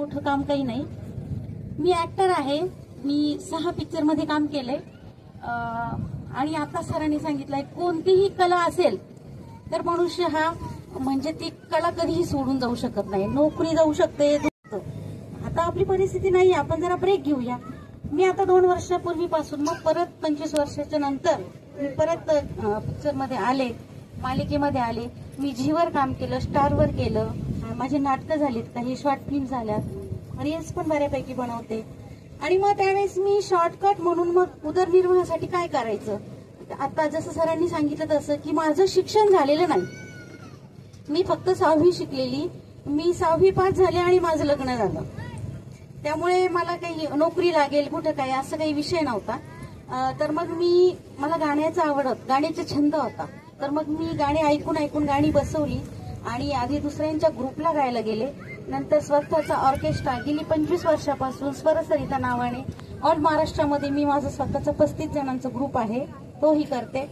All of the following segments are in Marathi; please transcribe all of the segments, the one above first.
मोठं काम काही नाही. मी ऍक्टर आहे. मी 6 पिक्चर मध्ये काम केलंय. आणि आता सरांनी सांगितलंय कोणतीही कला असेल तर मनुष्य हा म्हणजे ती कला कधीही सोडून जाऊ शकत नाही. नोकरी जाऊ शकते. आता आपली परिस्थिती नाही. आपण जरा ब्रेक घेऊया. मी आता 2 वर्षापूर्वीपासून मग परत 25 वर्षाच्या नंतर मी परत पिक्चर मध्ये आले, मालिकेमध्ये आले. मी झीवर काम केलं, स्टारवर केलं. माझी नाटकं झालीत, काही शॉर्ट फिल्म झाल्यात, रील्स पण बऱ्यापैकी बनवते. आणि मग त्यावेळेस मी शॉर्टकट म्हणून मग उदरनिर्वाहासाठी काय करायचं. आता जसं सरांनी सांगितलं तसं की माझं शिक्षण झालेलं नाही. मी फक्त 6वी शिकलेली. मी 6वी पास झाले आणि माझं लग्न झालं. त्यामुळे मला काही नोकरी लागेल कुठं काय असं काही विषय नव्हता. तर मग मला गाण्याचा आवडत, गाण्याचा छंद होता. तर मग मी गाणी ऐकून ऐकून गाणी बसवली आणि आधी दुसऱ्यांच्या ग्रुपला गायला गेले. नंतर स्वतःचा ऑर्केस्ट्रा गेली 25 वर्षापासून स्वरसरिता नावाने ऑल महाराष्ट्रामध्ये मी माझं स्वतःचा 35 जणांचा ग्रुप आहे, तोही करते.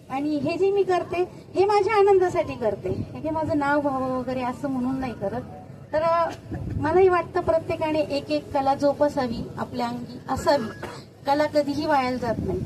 आणि हे जे मी करते हे माझ्या आनंदासाठी करते. हे माझं नाव व्हावं वगैरे असं म्हणून नाही करत. तर मलाही वाटतं प्रत्येकाने एक एक कला जोपासावी, आपल्या अंगी असावी. कला कधीही वायाला जात नाही.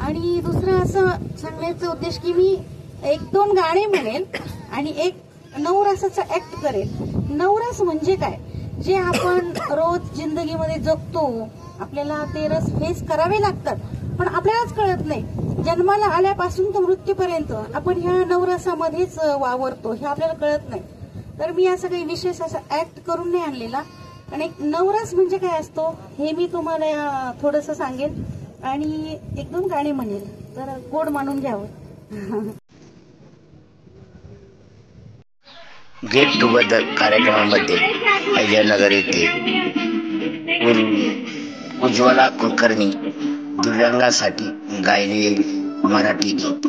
आणि दुसरं असं सांगण्याचा उद्देश की मी 1-2 गाणे म्हणेल आणि एक नवरसाचा ऍक्ट करेल. नवरस म्हणजे काय, जे आपण रोज जिंदगीमध्ये जगतो, आपल्याला ते रस फेस करावे लागतात पण आपल्यालाच कळत नाही. जन्माला आल्यापासून तर मृत्यूपर्यंत आपण ह्या नवरसामध्येच वावरतो, हे आपल्याला कळत नाही. तर मी असं काही विशेष असं ऍक्ट करून नाही आणलेला. आणि एक नवरस म्हणजे काय असतो हे मी तुम्हाला थोडंसं सांगेन आणि 1-2 गाणे म्हणेल. तर गोड मानून घ्यावं. गेट टुगेदर कार्यक्रमामध्ये अहिल्यानगर येथे उज्ज्वला कुलकर्णी दिव्यांगासाठी गायलेले मराठी गीत.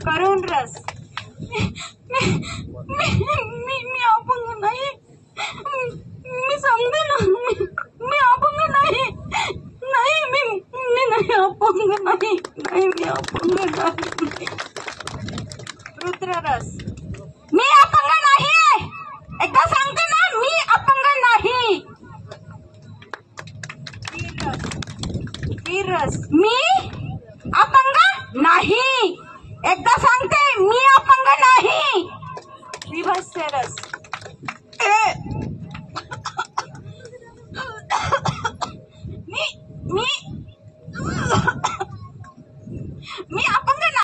करुण रस. मी अपंग नाही. मी सांगते ना, मी अपंग नाही. मी नाही अपंग नाही. मी अपंग नाही. रुद्ररस. मी अपंग नाही. एकदा सांगते ना, मी अपंग नाही. वीररस. मी अपंग नाही. एकदा सांगते, मी अपंग नाही. विभत्स रस.